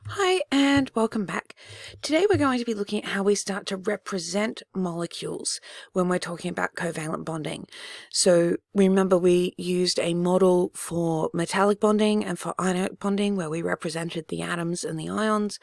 Hi and welcome back. Today we're going to be looking at how we start to represent molecules when we're talking about covalent bonding. So remember we used a model for metallic bonding and for ionic bonding where we represented the atoms and the ions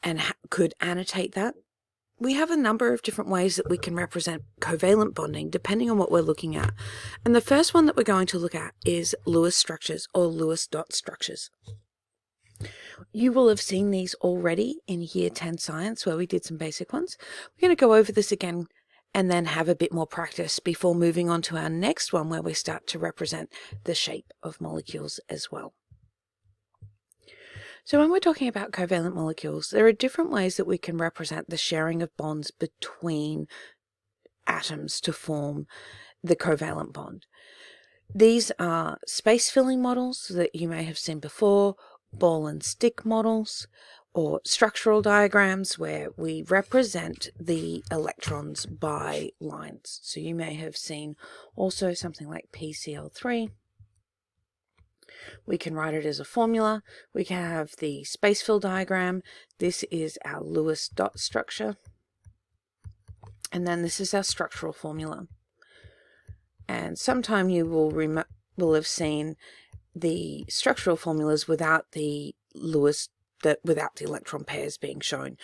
and could annotate that. We have a number of different ways that we can represent covalent bonding depending on what we're looking at. And the first one that we're going to look at is Lewis structures or Lewis dot structures. You will have seen these already in Year 10 Science where we did some basic ones. We're going to go over this again and then have a bit more practice before moving on to our next one where we start to represent the shape of molecules as well. So when we're talking about covalent molecules, there are different ways that we can represent the sharing of bonds between atoms to form the covalent bond. These are space-filling models that you may have seen before, ball and stick models, or structural diagrams where we represent the electrons by lines. So you may have seen also something like PCl3. We can write it as a formula. We can have the space-fill diagram. This is our Lewis dot structure. And then this is our structural formula. And sometime you will have seen the structural formulas without the without the electron pairs being shown.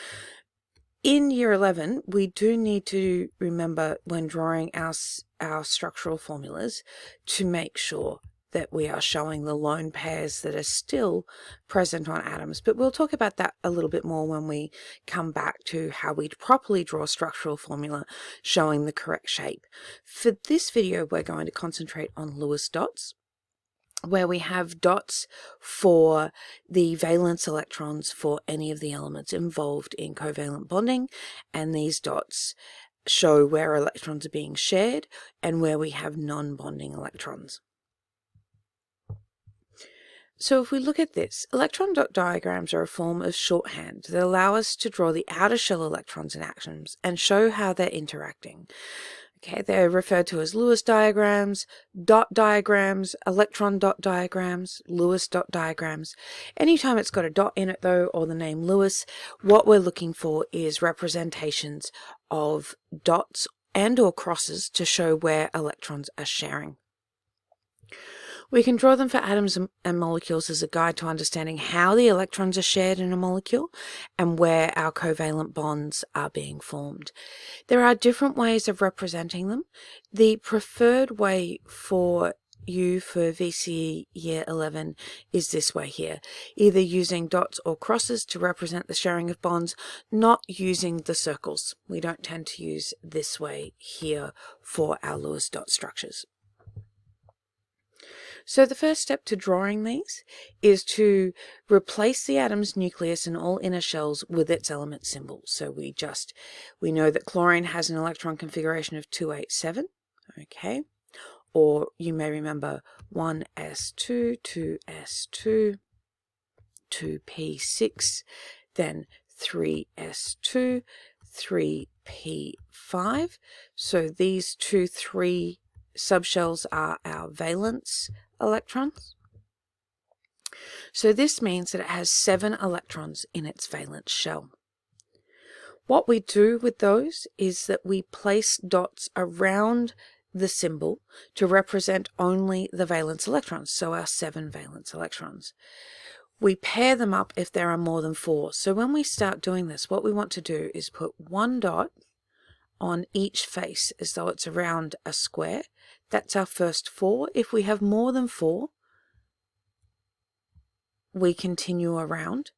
In Year 11, we do need to remember when drawing our structural formulas to make sure that we are showing the lone pairs that are still present on atoms. But we'll talk about that a little bit more when we come back to how we properly draw a structural formula showing the correct shape. For this video, we're going to concentrate on Lewis dots, where we have dots for the valence electrons for any of the elements involved in covalent bonding, and these dots show where electrons are being shared and where we have non-bonding electrons. So if we look at this, electron dot diagrams are a form of shorthand that allow us to draw the outer shell electrons and atoms and show how they're interacting. Okay, they're referred to as Lewis diagrams, dot diagrams, electron dot diagrams, Lewis dot diagrams. Anytime it's got a dot in it though, or the name Lewis, what we're looking for is representations of dots and or crosses to show where electrons are sharing. We can draw them for atoms and molecules as a guide to understanding how the electrons are shared in a molecule and where our covalent bonds are being formed. There are different ways of representing them. The preferred way for you for VCE Year 11 is this way here, either using dots or crosses to represent the sharing of bonds, not using the circles. We don't tend to use this way here for our Lewis dot structures. So the first step to drawing these is to replace the atom's nucleus and all inner shells with its element symbol. So we know that chlorine has an electron configuration of 287, okay? Or you may remember 1s2, 2s2, 2p6, then 3s2, 3p5. So these 3 subshells are our valence electrons. So this means that it has 7 electrons in its valence shell. What we do with those is that we place dots around the symbol to represent only the valence electrons, so our 7 valence electrons. We pair them up if there are more than 4. So when we start doing this, what we want to do is put 1 dot on each face as though it's around a square. That's our first 4. If we have more than 4, we continue around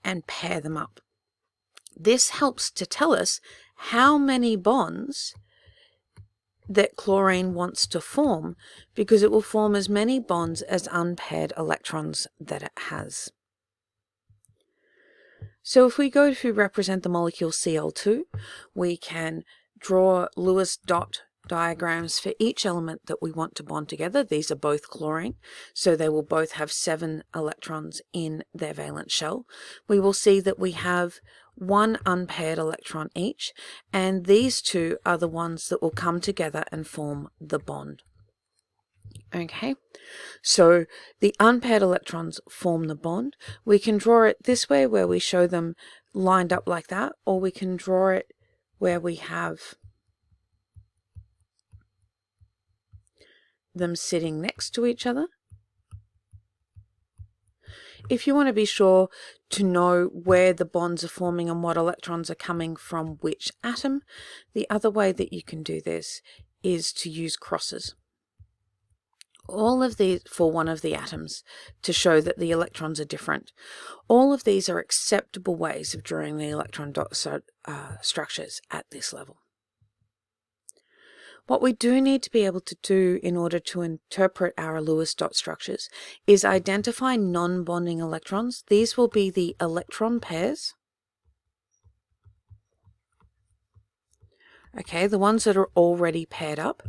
and pair them up. This helps to tell us how many bonds that chlorine wants to form, because it will form as many bonds as unpaired electrons that it has. So if we go to represent the molecule Cl2, we can draw Lewis dot diagrams for each element that we want to bond together. These are both chlorine, so they will both have 7 electrons in their valence shell. We will see that we have 1 unpaired electron each, and these 2 are the ones that will come together and form the bond. Okay, so the unpaired electrons form the bond. We can draw it this way where we show them lined up like that, or we can draw it where we have them sitting next to each other. If you want to be sure to know where the bonds are forming and what electrons are coming from which atom, the other way that you can do this is to use crosses. All of these for one of the atoms to show that the electrons are different. All of these are acceptable ways of drawing the electron dot structures at this level. What we do need to be able to do in order to interpret our Lewis dot structures is identify non-bonding electrons. These will be the electron pairs. Okay, the ones that are already paired up.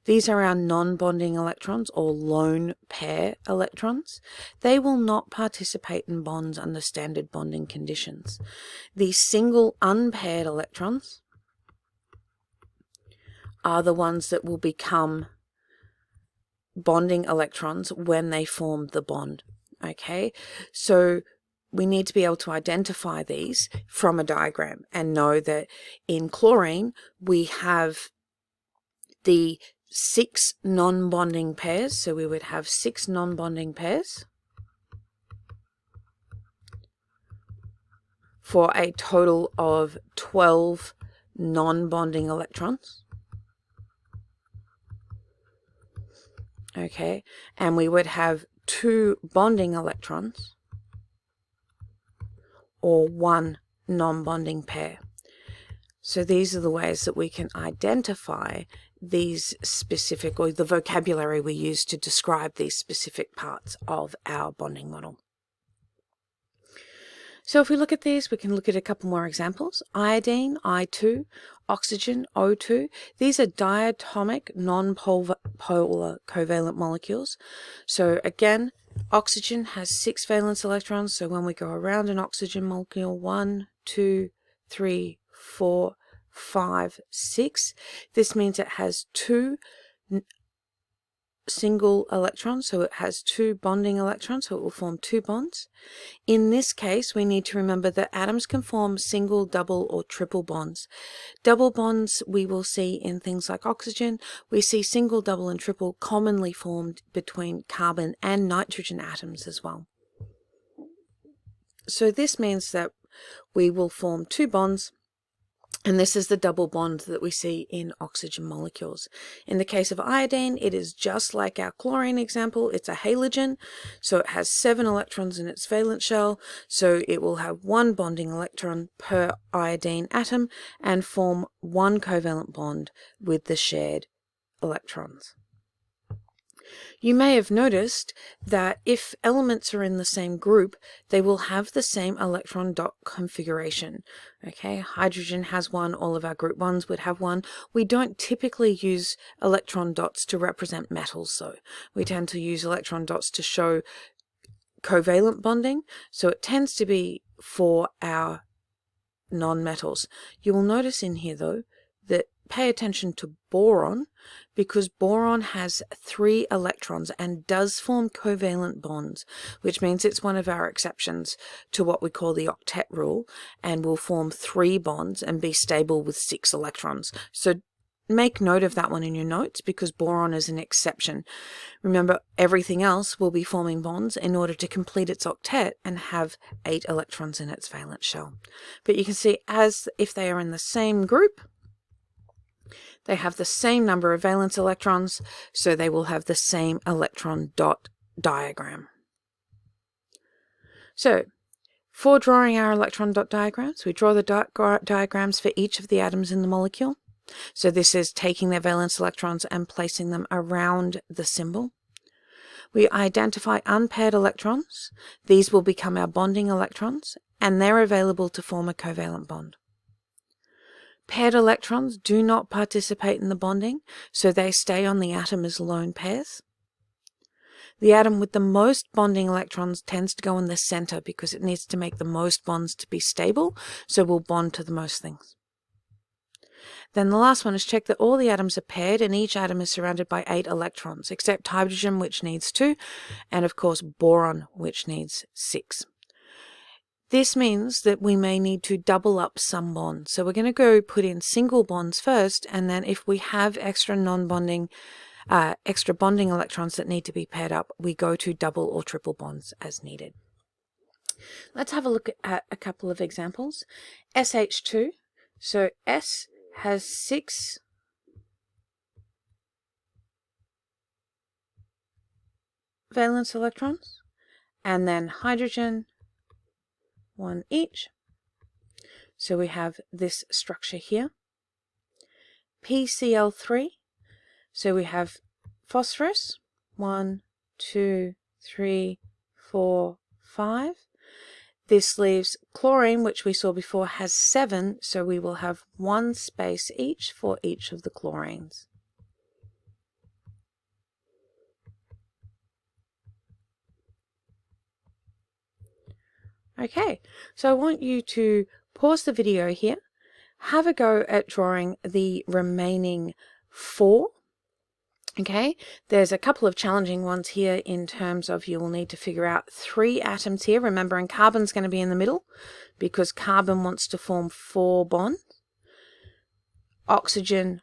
These are our non-bonding electrons or lone pair electrons. They will not participate in bonds under standard bonding conditions. The single unpaired electrons are the ones that will become bonding electrons when they form the bond. Okay, so we need to be able to identify these from a diagram and know that in chlorine we have the 6 non-bonding pairs. So we would have 6 non-bonding pairs for a total of 12 non-bonding electrons. Okay, and we would have 2 bonding electrons or 1 non-bonding pair. So these are the ways that we can identify these specific, or the vocabulary we use to describe these specific parts of our bonding model. So if we look at these, we can look at a couple more examples. Iodine, I2, oxygen, O2. These are diatomic, non-polar covalent molecules. So again, oxygen has 6 valence electrons, so when we go around an oxygen molecule, 1, 2, 3, 4, 5, 6, this means it has 2 single electrons, so it has 2 bonding electrons, so it will form 2 bonds. In this case, we need to remember that atoms can form single, double, or triple bonds. Double bonds we will see in things like oxygen. We see single, double, and triple commonly formed between carbon and nitrogen atoms as well. So this means that we will form 2 bonds, and this is the double bond that we see in oxygen molecules. In the case of iodine, it is just like our chlorine example. It's a halogen, so it has 7 electrons in its valence shell, so it will have 1 bonding electron per iodine atom and form 1 covalent bond with the shared electrons. You may have noticed that if elements are in the same group, they will have the same electron dot configuration. Okay, hydrogen has 1, all of our group 1s would have 1. We don't typically use electron dots to represent metals though. We tend to use electron dots to show covalent bonding, so it tends to be for our non-metals. You will notice in here though that pay attention to boron, because boron has 3 electrons and does form covalent bonds, which means it's one of our exceptions to what we call the octet rule, and will form 3 bonds and be stable with 6 electrons. So make note of that one in your notes, because boron is an exception. Remember, everything else will be forming bonds in order to complete its octet and have 8 electrons in its valence shell. But you can see, as if they are in the same group, they have the same number of valence electrons, so they will have the same electron dot diagram. So, for drawing our electron dot diagrams, we draw the diagrams for each of the atoms in the molecule. So this is taking their valence electrons and placing them around the symbol. We identify unpaired electrons. These will become our bonding electrons, and they're available to form a covalent bond. Paired electrons do not participate in the bonding, so they stay on the atom as lone pairs. The atom with the most bonding electrons tends to go in the center because it needs to make the most bonds to be stable, so we'll bond to the most things. Then the last one is check that all the atoms are paired and each atom is surrounded by 8 electrons, except hydrogen, which needs 2, and of course boron, which needs 6. This means that we may need to double up some bonds. So we're going to go put in single bonds first, and then if we have extra non-bonding, extra bonding electrons that need to be paired up, we go to double or triple bonds as needed. Let's have a look at a couple of examples. SH2, so S has 6 valence electrons, and then hydrogen, 1 each. So we have this structure here. PCl3, so we have phosphorus, 1, 2, 3, 4, 5. This leaves chlorine, which we saw before, has 7, so we will have 1 space each for each of the chlorines. Okay, so I want you to pause the video here, have a go at drawing the remaining 4. Okay, there's a couple of challenging ones here in terms of you will need to figure out 3 atoms here, remembering carbon's going to be in the middle because carbon wants to form 4 bonds. Oxygen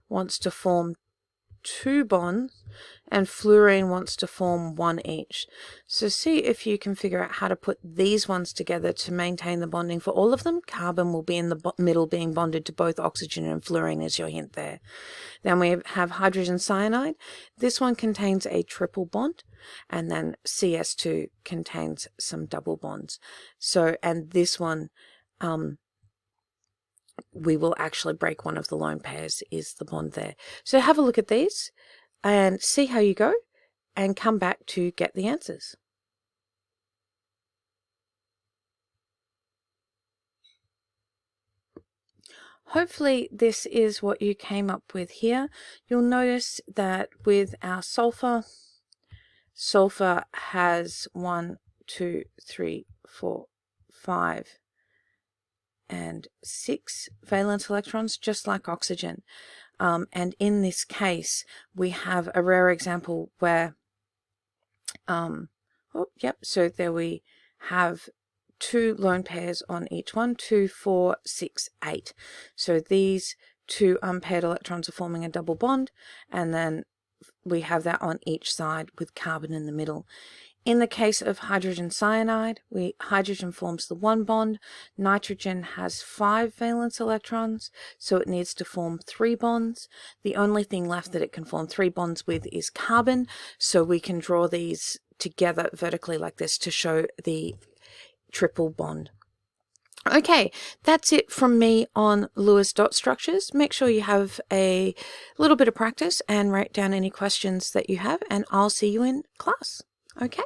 wants to form 2 bonds, and fluorine wants to form 1 each. So see if you can figure out how to put these ones together to maintain the bonding for all of them. Carbon will be in the middle being bonded to both oxygen and fluorine is your hint there. Then we have hydrogen cyanide. This one contains a triple bond, and then CS2 contains some double bonds. So, and this one, we will actually break one of the lone pairs is the bond there. So have a look at these and see how you go and come back to get the answers. Hopefully this is what you came up with here. You'll notice that with our sulfur, sulfur has 1, 2, 3, 4, 5, and 6 valence electrons, just like oxygen. And in this case, we have a rare example where, so there we have 2 lone pairs on each one, 2, 4, 6, 8. So these 2 unpaired electrons are forming a double bond, and then we have that on each side with carbon in the middle. In the case of hydrogen cyanide, hydrogen forms the 1 bond, nitrogen has 5 valence electrons, so it needs to form 3 bonds. The only thing left that it can form 3 bonds with is carbon, so we can draw these together vertically like this to show the triple bond. Okay, that's it from me on Lewis dot structures. Make sure you have a little bit of practice and write down any questions that you have, and I'll see you in class. Okay.